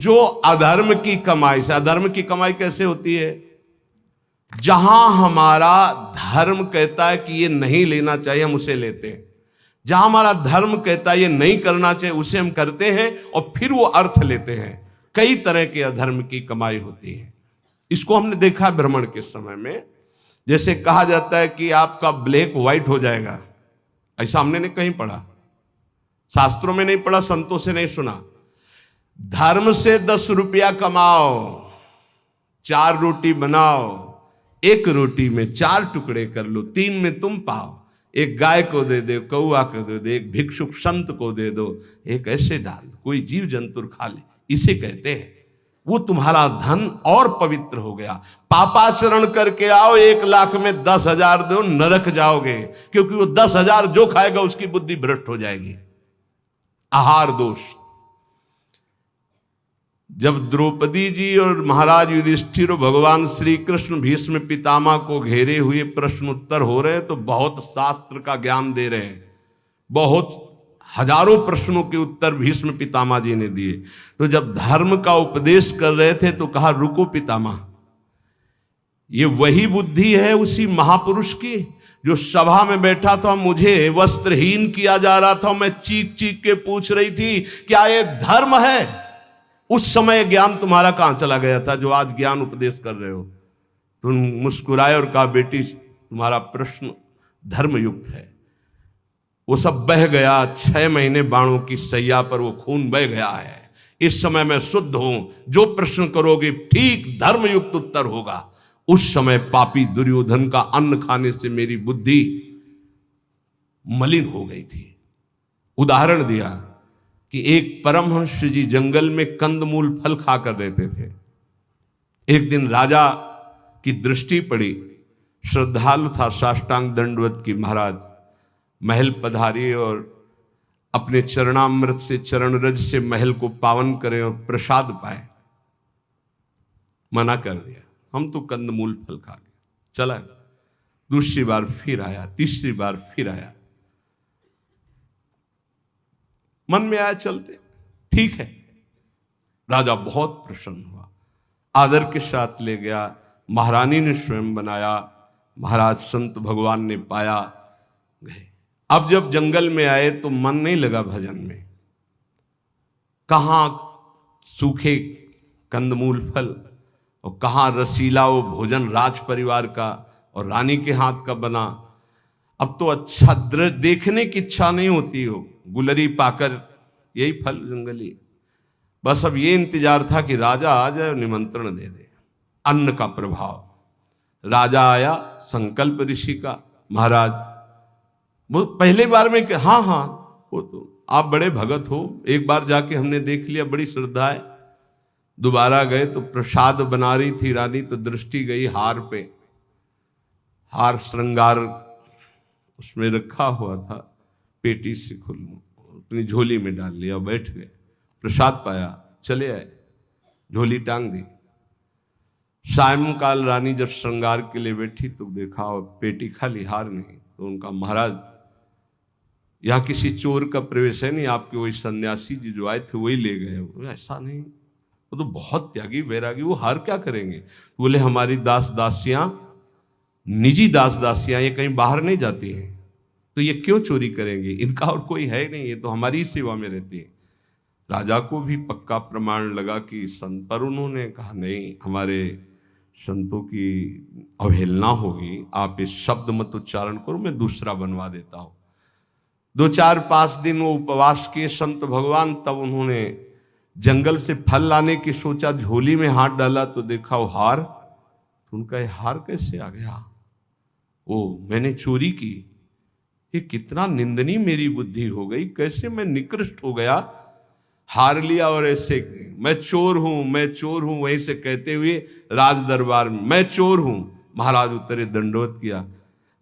जो अधर्म की कमाई से, अधर्म की कमाई कैसे होती है? जहां हमारा धर्म कहता है कि ये नहीं लेना चाहिए, हम उसे लेते हैं। जहां हमारा धर्म कहता है ये नहीं करना चाहिए, उसे हम करते हैं और फिर वो अर्थ लेते हैं। कई तरह के अधर्म की कमाई होती है। इसको हमने देखा भ्रमण के समय में। जैसे कहा जाता है कि आपका ब्लैक व्हाइट हो जाएगा, ऐसा हमने नहीं कहीं पढ़ा, शास्त्रों में नहीं पढ़ा, संतों से नहीं सुना। धर्म से 10 रुपया कमाओ, 4 रोटी बनाओ, 1 रोटी में 4 टुकड़े कर लो, 3 में तुम पाओ। एक गाय को दे दो, कौआ को दे दो, एक भिक्षुक संत को दे दो, एक ऐसे डाल दो, कोई जीव जंतु खा ले, इसे कहते हैं। वो तुम्हारा धन और पवित्र हो गया। पापाचरण करके आओ, 1 लाख में 10,000 दो, नरक जाओगे, क्योंकि वो 10,000 जो खाएगा उसकी बुद्धि भ्रष्ट हो जाएगी। आहार दोष। जब द्रौपदी जी और महाराज युधिष्ठिर और भगवान श्री कृष्ण भीष्म पितामह को घेरे हुए प्रश्नोत्तर हो रहे हैं, तो बहुत शास्त्र का ज्ञान दे रहे हैं, बहुत हजारों प्रश्नों के उत्तर भीष्म पितामह जी ने दिए। तो जब धर्म का उपदेश कर रहे थे तो कहा, रुको पितामह, ये वही बुद्धि है उसी महापुरुष की जो सभा में बैठा था, मुझे वस्त्रहीन किया जा रहा था, मैं चीख चीख के पूछ रही थी क्या ये धर्म है? उस समय ज्ञान तुम्हारा कहां चला गया था जो आज ज्ञान उपदेश कर रहे हो? तुम मुस्कुराए और कहा, बेटी तुम्हारा प्रश्न धर्मयुक्त है। वो सब बह गया। 6 महीने बाणों की सैया पर वो खून बह गया है। इस समय मैं शुद्ध हूं, जो प्रश्न करोगे ठीक धर्मयुक्त उत्तर होगा। उस समय पापी दुर्योधन का अन्न खाने से मेरी बुद्धि मलिन हो गई थी। उदाहरण दिया कि एक परमहंस जी जंगल में कंदमूल फल खाकर रहते थे। एक दिन राजा की दृष्टि पड़ी, श्रद्धालु था, साष्टांग दंडवत की महाराज महल पधारी और अपने चरणामृत से, चरण रज से महल को पावन करें और प्रसाद पाए। मना कर दिया, हम तो कंदमूल फल खा गए। चला, दूसरी बार फिर आया, तीसरी बार फिर आया। मन में आया चलते, ठीक है। राजा बहुत प्रसन्न हुआ, आदर के साथ ले गया। महारानी ने स्वयं बनाया, महाराज संत भगवान ने पाया, गए। अब जब जंगल में आए तो मन नहीं लगा भजन में। कहां सूखे कंदमूल फल और कहां रसीला वो भोजन राज परिवार का और रानी के हाथ का बना। अब तो अच्छा दृश्य देखने की इच्छा नहीं होती हो, गुलरी पाकर यही फल जंगली। बस अब ये इंतजार था कि राजा आ जाए और निमंत्रण दे दे। अन्न का प्रभाव। राजा आया, संकल्प ऋषि का, महाराज वो पहले बार में कि हाँ हाँ वो तो आप बड़े भगत हो, एक बार जाके हमने देख लिया, बड़ी श्रद्धा है। दोबारा गए तो प्रसाद बना रही थी रानी, तो दृष्टि गई हार पे। हार श्रृंगार उसमें रखा हुआ था, पेटी से खुल अपनी झोली में डाल लिया, बैठ गए, प्रसाद पाया, चले आए, झोली टांग दी। सायंकाल रानी जब श्रृंगार के लिए बैठी तो देखा और पेटी खाली, हार नहीं। तो उनका, महाराज यहाँ किसी चोर का प्रवेश है नहीं, आपके वही सन्यासी जी जो आए थे वही ले गए। ऐसा नहीं, वो तो बहुत त्यागी वैरागी, वो हार क्या करेंगे? बोले हमारी दास दासियां, निजी दास दासियां, ये कहीं बाहर नहीं जाती हैं, तो ये क्यों चोरी करेंगे? इनका और कोई है नहीं, ये तो हमारी सेवा में रहती है। राजा को भी पक्का प्रमाण लगा कि संत, पर उन्होंने कहा नहीं, हमारे संतों की अवहेलना होगी, आप इस शब्द मत उच्चारण करो, मैं दूसरा बनवा देता हूं। 2-4-5 दिन वो उपवास किए संत भगवान। तब उन्होंने जंगल से फल लाने की सोचा, झोली में हाथ डाला तो देखा वो हार। तो उनका ये हार कैसे आ गया? ओ, मैंने चोरी की, ये कितना निंदनीय मेरी बुद्धि हो गई, कैसे मैं निकृष्ट हो गया। हार लिया और ऐसे, मैं चोर हूं, मैं चोर हूं, वहीं से कहते हुए राज दरबार में, मैं चोर हूं। महाराज उतरे, दंडवत किया,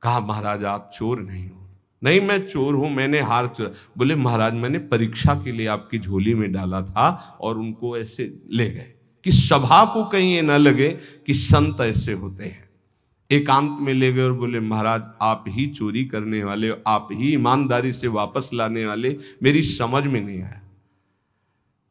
कहा महाराज आप चोर नहीं हो। नहीं मैं चोर हूं, मैंने हार चोरा। बोले महाराज मैंने परीक्षा के लिए आपकी झोली में डाला था और उनको ऐसे ले गए, कि सभा को कहीं ये ना लगे कि संत ऐसे होते हैं। एकांत में ले गए और बोले महाराज आप ही चोरी करने वाले, आप ही ईमानदारी से वापस लाने वाले, मेरी समझ में नहीं आया।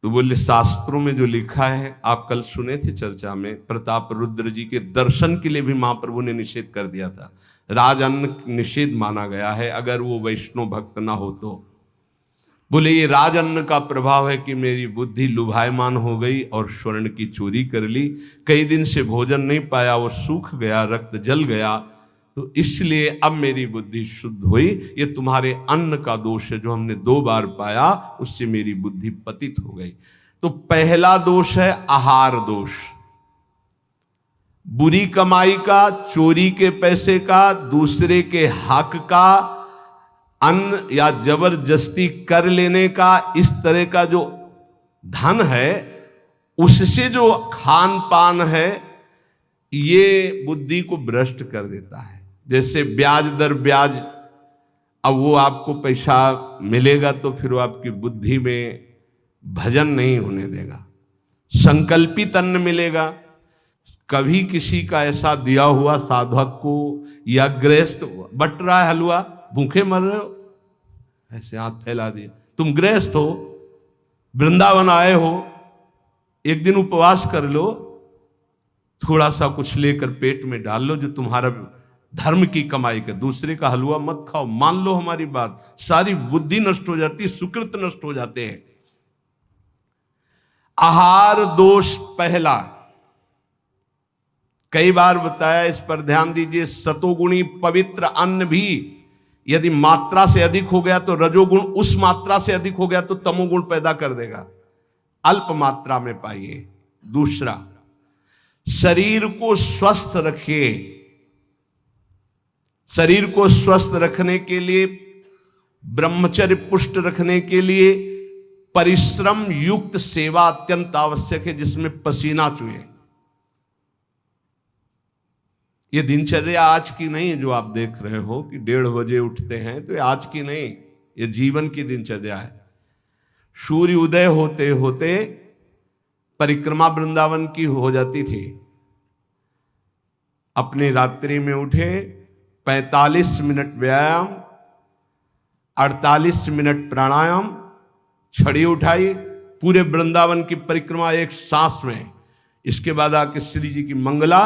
तो बोले शास्त्रों में जो लिखा है, आप कल सुने थे चर्चा में, प्रताप रुद्र जी के दर्शन के लिए भी महाप्रभु ने निषेध कर दिया था। राजअन्न निषेध माना गया है अगर वो वैष्णव भक्त ना हो तो। बोले ये राजअन्न का प्रभाव है कि मेरी बुद्धि लुभायमान हो गई और स्वर्ण की चोरी कर ली, कई दिन से भोजन नहीं पाया, वो सूख गया, रक्त जल गया, तो इसलिए अब मेरी बुद्धि शुद्ध हुई। ये तुम्हारे अन्न का दोष है जो हमने 2 बार पाया, उससे मेरी बुद्धि पतित हो गई। तो पहला दोष है आहार दोष, बुरी कमाई का, चोरी के पैसे का, दूसरे के हक का, अन्न या जबरदस्ती कर लेने का, इस तरह का जो धन है उससे जो खान पान है ये बुद्धि को भ्रष्ट कर देता है। जैसे ब्याज दर ब्याज, अब वो आपको पैसा मिलेगा तो फिर वो आपकी बुद्धि में भजन नहीं होने देगा। संकल्पित अन्न मिलेगा, कभी किसी का ऐसा दिया हुआ साधक को या गृहस्थ बट रहा है हलवा, भूखे मर रहे हो, ऐसे हाथ फैला दिया, तुम गृहस्थ हो, वृंदावन आए हो, एक दिन उपवास कर लो, थोड़ा सा कुछ लेकर पेट में डाल लो जो तुम्हारा धर्म की कमाई का, दूसरे का हलवा मत खाओ। मान लो हमारी बात, सारी बुद्धि नष्ट हो जाती, सुकृत नष्ट हो जाते हैं। आहार दोष पहला, कई बार बताया, इस पर ध्यान दीजिए। सतोगुणी पवित्र अन्न भी यदि मात्रा से अधिक हो गया तो रजोगुण, उस मात्रा से अधिक हो गया तो तमोगुण पैदा कर देगा। अल्प मात्रा में पाइए। दूसरा, शरीर को स्वस्थ रखिए। शरीर को स्वस्थ रखने के लिए, ब्रह्मचर्य पुष्ट रखने के लिए परिश्रम युक्त सेवा अत्यंत आवश्यक है, जिसमें पसीना चुए। ये दिनचर्या आज की नहीं है जो आप देख रहे हो कि 1:30 बजे उठते हैं, तो ये आज की नहीं, ये जीवन की दिनचर्या है। सूर्य उदय होते होते परिक्रमा वृंदावन की हो जाती थी। अपनी रात्रि में उठे, 45 मिनट व्यायाम, 48 मिनट प्राणायाम, छड़ी उठाई, पूरे वृंदावन की परिक्रमा एक सांस में। इसके बाद आके श्री जी की मंगला,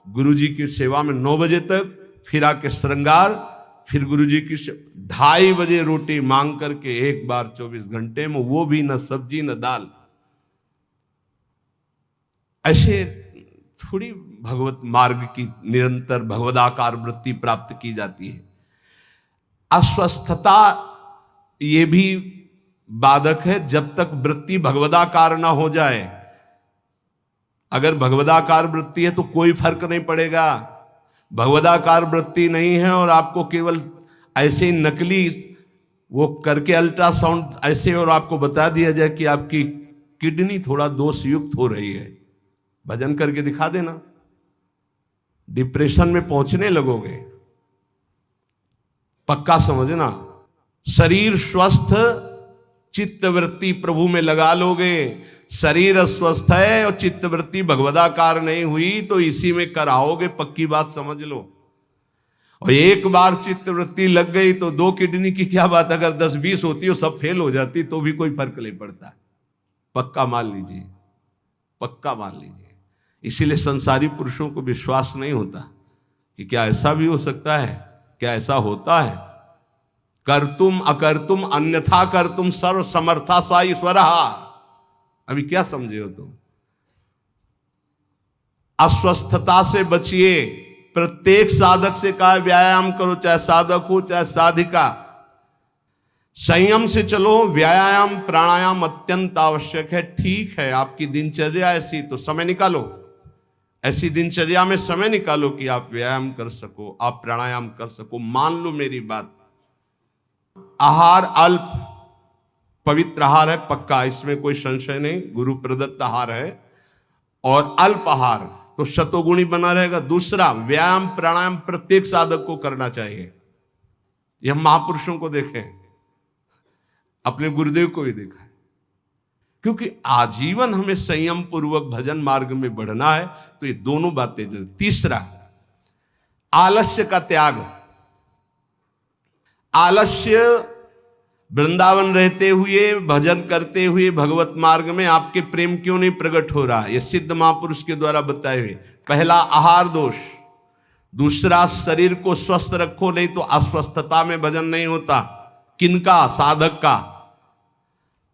गुरु जी की सेवा में 9 बजे तक, फिर आके श्रृंगार, फिर गुरु जी की 2:30 बजे रोटी मांग करके एक बार 24 घंटे में, वो भी न सब्जी न दाल। ऐसे थोड़ी भगवत मार्ग की निरंतर भगवदाकार वृत्ति प्राप्त की जाती है। अस्वस्थता ये भी बाधक है, जब तक वृत्ति भगवदाकार ना हो जाए। अगर भगवदाकार वृत्ति है तो कोई फर्क नहीं पड़ेगा। भगवदाकार वृत्ति नहीं है और आपको केवल ऐसे ही नकली वो करके अल्ट्रासाउंड ऐसे और आपको बता दिया जाए कि आपकी किडनी थोड़ा दोष युक्त हो रही है, भजन करके दिखा देना, डिप्रेशन में पहुंचने लगोगे। पक्का समझना, शरीर स्वस्थ, चित्तवृत्ति प्रभु में लगा लोगे। शरीर अस्वस्थ है और चित्तवृत्ति भगवदाकार नहीं हुई तो इसी में कराओगे, पक्की बात समझ लो। और एक बार चित्तवृत्ति लग गई तो 2 किडनी की क्या बात, अगर 10-20 होती हो सब फेल हो जाती तो भी कोई फर्क नहीं पड़ता। पक्का मान लीजिए, पक्का मान लीजिए। इसीलिए संसारी पुरुषों को विश्वास नहीं होता कि क्या ऐसा भी हो सकता है, क्या ऐसा होता है। कर्तुम अकर्तुम अन्यथा कर्तुम सर्व समर्था सा ईश्वर। अभी क्या समझे हो तुम? अस्वस्थता से बचिए। प्रत्येक साधक से कहा व्यायाम करो, चाहे साधक हो चाहे साधिका। संयम से चलो, व्यायाम प्राणायाम अत्यंत आवश्यक है। ठीक है, आपकी दिनचर्या ऐसी तो समय निकालो, ऐसी दिनचर्या में समय निकालो कि आप व्यायाम कर सको, आप प्राणायाम कर सको। मान लो मेरी बात, आहार अल्प पवित्र आहार है, पक्का, इसमें कोई संशय नहीं, गुरु प्रदत्त आहार है। और अल्प आहार तो शतोगुणी बना रहेगा। दूसरा, व्यायाम प्राणायाम प्रत्येक साधक को करना चाहिए। यह महापुरुषों को देखें, अपने गुरुदेव को भी देखा है, क्योंकि आजीवन हमें संयम पूर्वक भजन मार्ग में बढ़ना है। तो ये दोनों बातें जरूर। तीसरा, आलस्य का त्याग। आलस्य वृंदावन रहते हुए भजन करते हुए भगवत मार्ग में आपके प्रेम क्यों नहीं प्रकट हो रहा? ये सिद्ध महापुरुष के द्वारा बताए हुए। पहला आहार दोष, दूसरा शरीर को स्वस्थ रखो, नहीं तो अस्वस्थता में भजन नहीं होता। किनका? साधक का।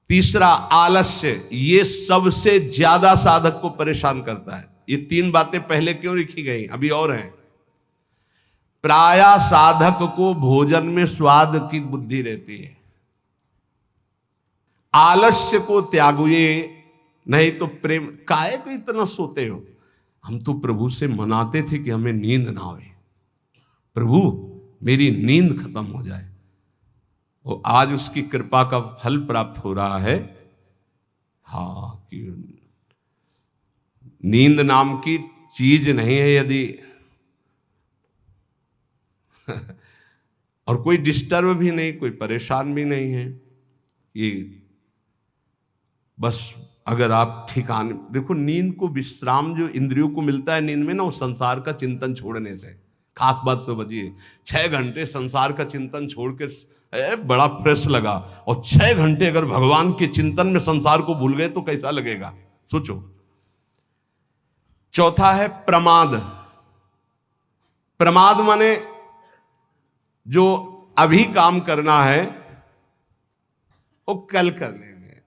तीसरा आलस्य, ये सबसे ज्यादा साधक को परेशान करता है। ये तीन बातें पहले क्यों लिखी गई? अभी और हैं। प्राय साधक को भोजन में स्वाद की बुद्धि रहती है। आलस्य को त्यागिए, नहीं तो प्रेम। काहे को इतना सोते हो? हम तो प्रभु से मनाते थे कि हमें नींद ना आवे, प्रभु मेरी नींद खत्म हो जाए। वो आज उसकी कृपा का फल प्राप्त हो रहा है। हाँ, कि नींद नाम की चीज नहीं है यदि और कोई डिस्टर्ब भी नहीं, कोई परेशान भी नहीं है। ये बस अगर आप ठिकाने देखो, नींद को विश्राम जो इंद्रियों को मिलता है नींद में ना, वो संसार का चिंतन छोड़ने से। खास बात समझिए, 6 घंटे संसार का चिंतन छोड़ के बड़ा फ्रेश लगा, और 6 घंटे अगर भगवान के चिंतन में संसार को भूल गए तो कैसा लगेगा, सोचो। चौथा है प्रमाद। प्रमाद माने जो अभी काम करना है वो कल कर लेंगे,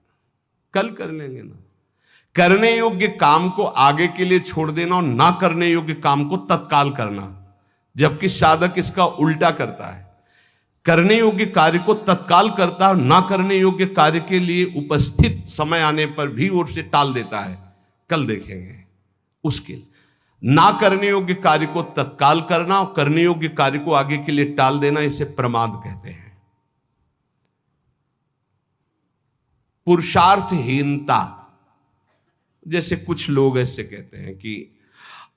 कल कर लेंगे ना। करने योग्य काम को आगे के लिए छोड़ देना और ना करने योग्य काम को तत्काल करना, जबकि साधक इसका उल्टा करता है। करने योग्य कार्य को तत्काल करता है, ना करने योग्य कार्य के लिए उपस्थित समय आने पर भी ओर से टाल देता है, कल देखेंगे। उसके ना करने योग्य कार्य को तत्काल करना और करने योग्य कार्य को आगे के लिए टाल देना, इसे प्रमाद कहते हैं। पुरुषार्थहीनता, जैसे कुछ लोग ऐसे कहते हैं कि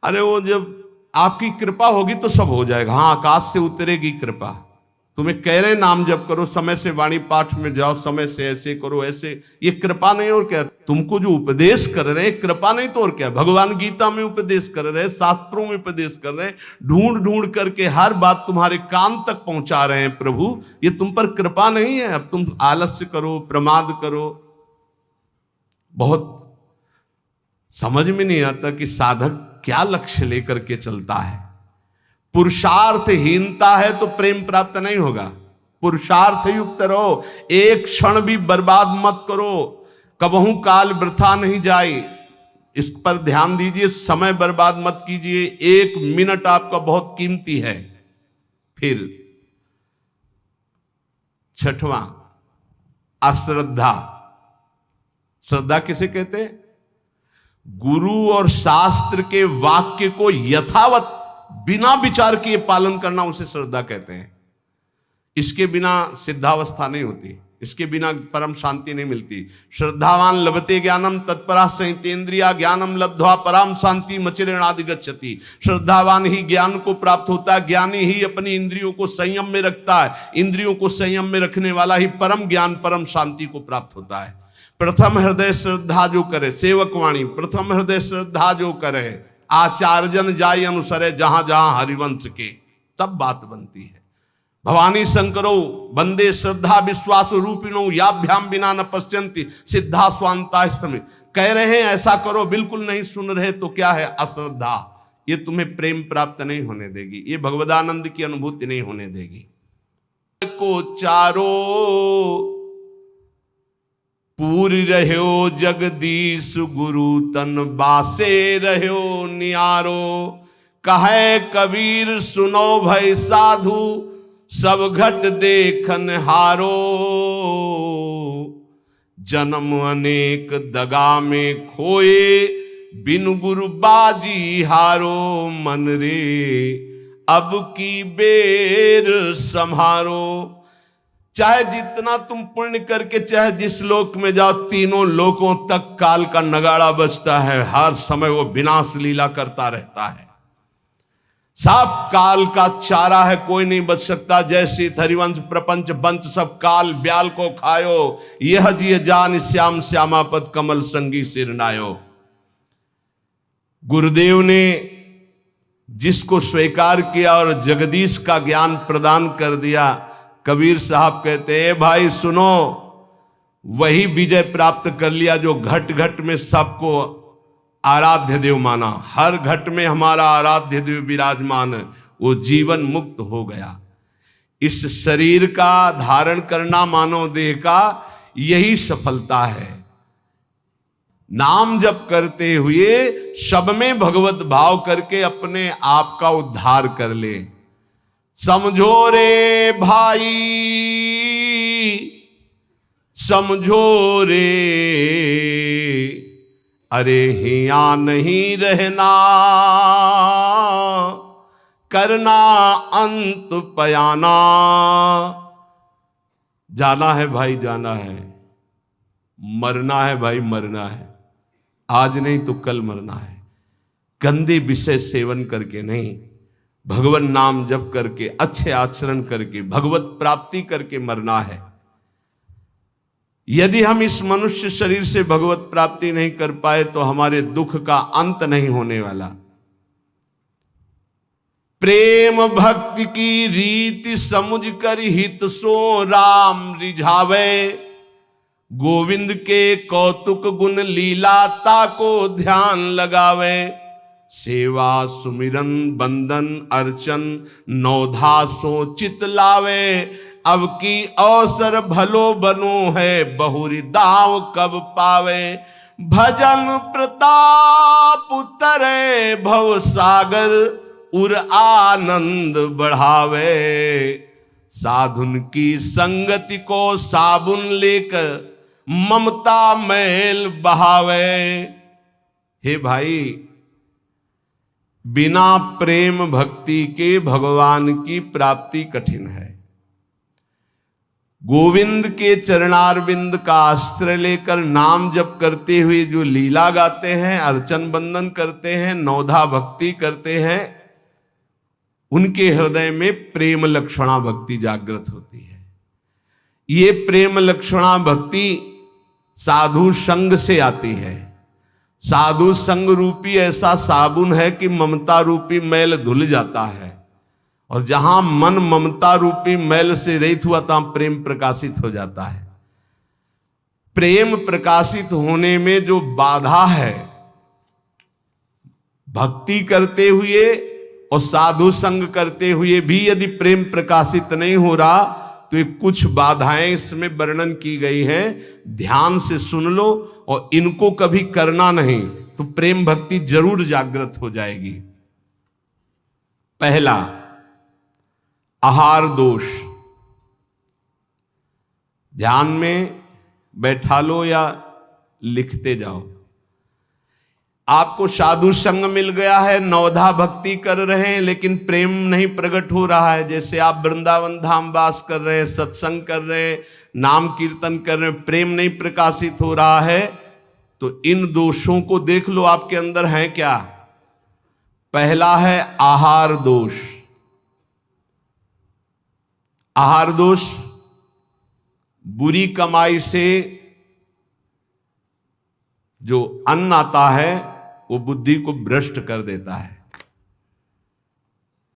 अरे वो जब आपकी कृपा होगी तो सब हो जाएगा। हाँ, आकाश से उतरेगी कृपा। तुम्हें कह रहे नाम जप करो, समय से वाणी पाठ में जाओ, समय से ऐसे करो ऐसे, ये कृपा नहीं और क्या? तुमको जो उपदेश कर रहे हैं कृपा नहीं तो और क्या? भगवान गीता में उपदेश कर रहे हैं, शास्त्रों में उपदेश कर रहे हैं, ढूंढ ढूंढ करके हर बात तुम्हारे कान तक पहुंचा रहे हैं प्रभु, ये तुम पर कृपा नहीं है? अब तुम आलस्य करो, प्रमाद करो। बहुत समझ में नहीं आता कि साधक क्या लक्ष्य लेकर के चलता है। पुरुषार्थहीनता है तो प्रेम प्राप्त नहीं होगा। पुरुषार्थ युक्त रहो, एक क्षण भी बर्बाद मत करो, कबहू काल वृथा नहीं जाए, इस पर ध्यान दीजिए। समय बर्बाद मत कीजिए, 1 मिनट आपका बहुत कीमती है। फिर 6वां, अश्रद्धा। श्रद्धा किसे कहते हैं? गुरु और शास्त्र के वाक्य को यथावत बिना विचार किए पालन करना, उसे श्रद्धा कहते हैं। इसके बिना सिद्धावस्था नहीं होती, इसके बिना परम शांति नहीं मिलती। श्रद्धावान लभते ज्ञानम तत्परा संहितेन्द्रिया ज्ञानम लब्ध्वा पराम शांति मचिरेणादि गच्छति। श्रद्धावान ही ज्ञान को प्राप्त होता है, ज्ञानी ही अपनी इंद्रियों को संयम में रखता है, इंद्रियों को संयम में रखने वाला ही परम ज्ञान परम शांति को प्राप्त होता है। प्रथम हृदय श्रद्धा जो करे, सेवकवाणी, प्रथम हृदय श्रद्धा जो करे, आचार्यजन जाय अनुसरे जहां जहां हरिवंश के, तब बात बनती है। भवानी शंकरो वंदे श्रद्धा विश्वास रूपिणो याभ्याम बिना न पश्यन्ति सिद्धा स्वांता समय। कह रहे हैं ऐसा करो, बिल्कुल नहीं सुन रहे तो क्या है? अश्रद्धा। ये तुम्हें प्रेम प्राप्त नहीं होने देगी, ये भगवदानंद की अनुभूति नहीं होने देगी। को चारो पूरी रहो जगदीश गुरु तन बासे रहो नियारो। कहे कबीर सुनो भय साधु सब घट देखन हारो। जन्म अनेक दगा में खोए बिनु गुरु बाजी हारो। मन रे अब की बेर संहारो। चाहे जितना तुम पुण्य करके चाहे जिस लोक में जाओ, तीनों लोकों तक काल का नगाड़ा बजता है, हर समय वो विनाश लीला करता रहता है। सब काल का चारा है, कोई नहीं बच सकता। जैसे हरिवंश प्रपंच बंच सब काल ब्याल को खायो। यह जिय जान श्याम श्यामापद कमल संगी सिरनायो। गुरुदेव ने जिसको स्वीकार किया और जगदीश का ज्ञान प्रदान कर दिया, कबीर साहब कहते हैं भाई सुनो, वही विजय प्राप्त कर लिया जो घट घट में सबको आराध्य देव माना, हर घट में हमारा आराध्य देव विराजमान है, वो जीवन मुक्त हो गया। इस शरीर का धारण करना मानव देह का यही सफलता है। नाम जप करते हुए सब में भगवत भाव करके अपने आप का उद्धार कर ले। समझो रे भाई, समझो रे, अरे हिया नहीं रहना, करना अंत पयाना। जाना है भाई, जाना है, मरना है भाई, मरना है, आज नहीं तो कल मरना है। गंदे विषय सेवन करके नहीं, भगवान नाम जप करके, अच्छे आचरण करके, भगवत प्राप्ति करके मरना है। यदि हम इस मनुष्य शरीर से भगवत प्राप्ति नहीं कर पाए तो हमारे दुख का अंत नहीं होने वाला। प्रेम भक्ति की रीति समझ कर हित सो राम रिझावे, गोविंद के कौतुक गुण लीलाता को ध्यान लगावे। सेवा सुमिरन बंदन अर्चन नौधा सो चित लावे, अब की अवसर भलो बनो है बहुरी दाव कब पावे। भजन प्रताप उतरे भव सागर उर आनंद बढ़ावे, साधुन की संगति को साबुन लेकर ममता मैल बहावे। हे भाई, बिना प्रेम भक्ति के भगवान की प्राप्ति कठिन है। गोविंद के चरणारविंद का आश्रय लेकर नाम जप करते हुए जो लीला गाते हैं, अर्चन बंदन करते हैं, नौधा भक्ति करते हैं, उनके हृदय में प्रेम लक्षणा भक्ति जागृत होती है। ये प्रेम लक्षणा भक्ति साधु संग से आती है। साधु संग रूपी ऐसा साबुन है कि ममता रूपी मैल धुल जाता है, और जहां मन ममता रूपी मैल से रहित हुआ तहां प्रेम प्रकाशित हो जाता है। प्रेम प्रकाशित होने में जो बाधा है, भक्ति करते हुए और साधु संग करते हुए भी यदि प्रेम प्रकाशित नहीं हो रहा तो ये कुछ बाधाएं इसमें वर्णन की गई हैं। ध्यान से सुन लो और इनको कभी करना नहीं तो प्रेम भक्ति जरूर जागृत हो जाएगी। पहला, आहार दोष। ध्यान में बैठा लो या लिखते जाओ। आपको साधु संग मिल गया है, नवधा भक्ति कर रहे हैं, लेकिन प्रेम नहीं प्रकट हो रहा है। जैसे आप वृंदावन धाम वास कर रहे हैं, सत्संग कर रहे हैं, नाम कीर्तन कर रहे हैं, प्रेम नहीं प्रकाशित हो रहा है, तो इन दोषों को देख लो आपके अंदर है क्या। पहला है आहार दोष। आहार दोष बुरी कमाई से जो अन्न आता है वो बुद्धि को भ्रष्ट कर देता है।